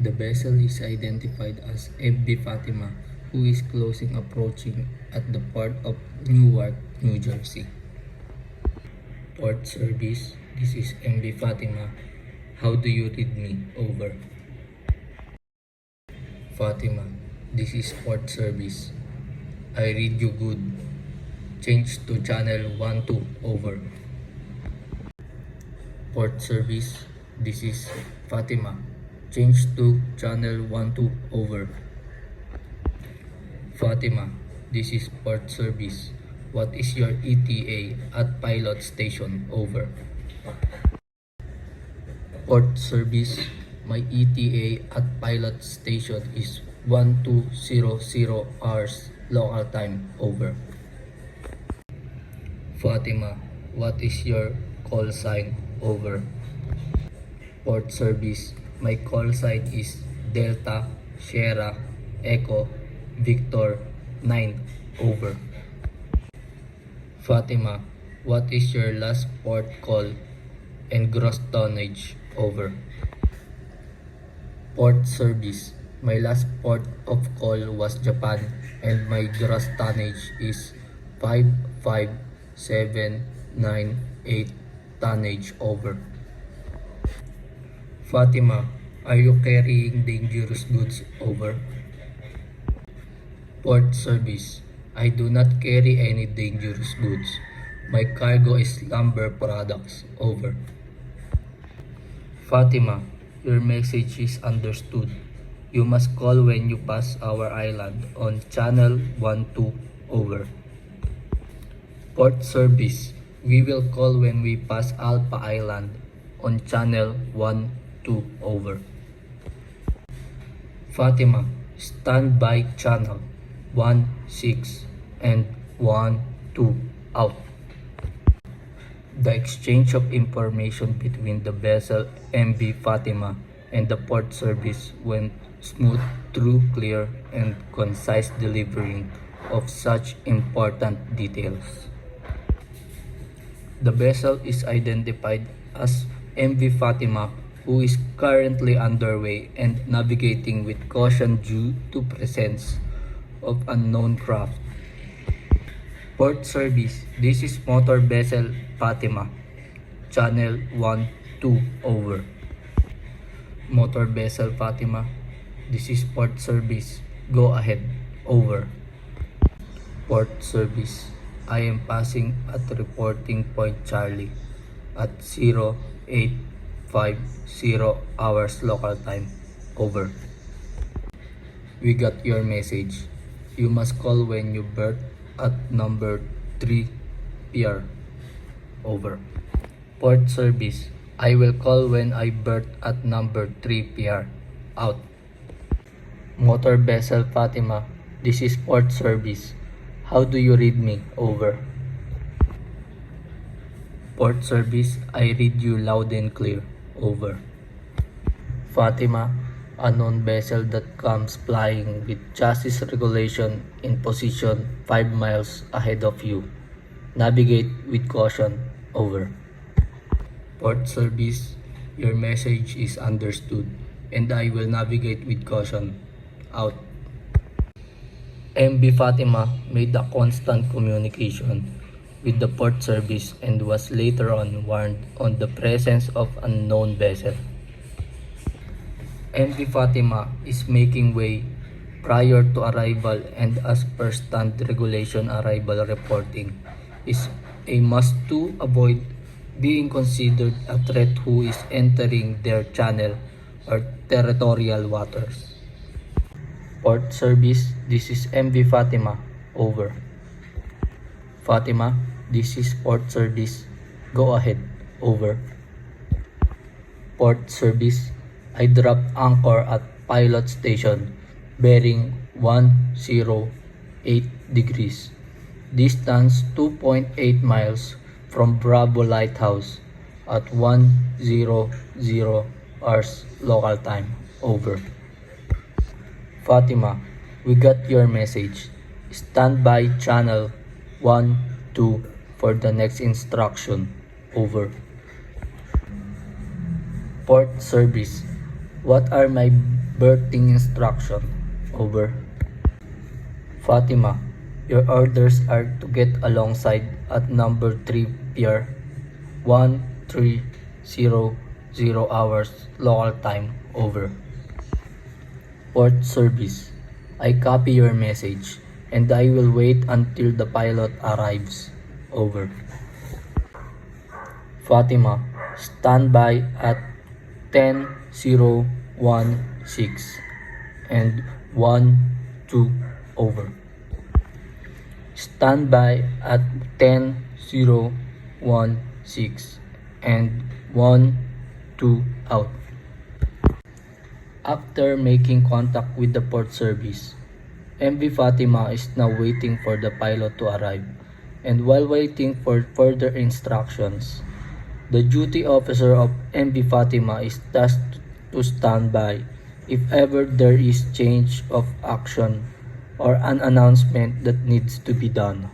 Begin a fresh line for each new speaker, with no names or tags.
The vessel is identified as MV Fatima, who is closing approaching at the port of Newark, New Jersey. Port service, this is MV Fatima. How do you read me? Over. Fatima, this is port service. I read you good. Change to channel 12. Over. Port service, this is Fatima. Change to channel 12. Over. Fatima, this is port service. What is your ETA at pilot station? Over. Port service, my ETA at pilot station is 1200 hours local time. Over. Fatima, what is your call sign? Over. Port service, my call sign is Delta Sierra Echo Victor 9. Over. Fatima, what is your last port call and gross tonnage? Over. Port service, my last port of call was Japan and my gross tonnage is 55798 tonnage. Over. Fatima, are you carrying dangerous goods? Over. Port service, I do not carry any dangerous goods. My cargo is lumber products. Over. Fatima, your message is understood. You must call when you pass our island on channel 12. Over. Port service, we will call when we pass Alpha Island on channel 12. Over. Fatima, stand by channel 16 and 12 out. The exchange of information between the vessel MV Fatima and the port service went smooth through clear and concise delivering of such important details. The vessel is identified as MV Fatima, who is currently underway and navigating with caution due to presence of unknown craft. Port service, this is motor vessel Fatima, channel 12. Over. Motor vessel Fatima, this is port service. Go ahead. Over. Port service, I am passing at reporting point Charlie at 0850 hours local time. Over. We got your message. You must call when you berth at number 3 PR. Over. Port service, I will call when I berth at number 3 PR. Out. Motor vessel Fatima, this is port service. How do you read me? Over. Port service, I read you loud and clear. Over. Fatima, unknown vessel that comes flying with chassis regulation in position 5 miles ahead of you. Navigate with caution. Over. Port service, your message is understood and I will navigate with caution. Out. MV Fatima made a constant communication with the port service and was later on warned on the presence of unknown vessel. MV Fatima is making way prior to arrival and as per stand regulation arrival reporting is a must to avoid being considered a threat who is entering their channel or territorial waters. Port service, this is MV Fatima. Over. Fatima, this is port service. Go ahead. Over. Port service, I dropped anchor at pilot station bearing 108 degrees. Distance 2.8 miles from Bravo Lighthouse at 1:00 hours local time. Over. Fatima, we got your message. Stand by channel 12 for the next instruction. Over. Port service, what are my Berthing instruction. Over. Fatima, your orders are to get alongside at number 3 pier 1300 hours local time. Over. Port service. I copy your message and I will wait until the pilot arrives. Over. Fatima, stand by at 10:16 and 12. Over. Stand by at 10:16 and 12 out. After making contact with the port service, MV Fatima is now waiting for the pilot to arrive, and while waiting for further instructions, the duty officer of MV Fatima is tasked to stand by if ever there is change of action or an announcement that needs to be done.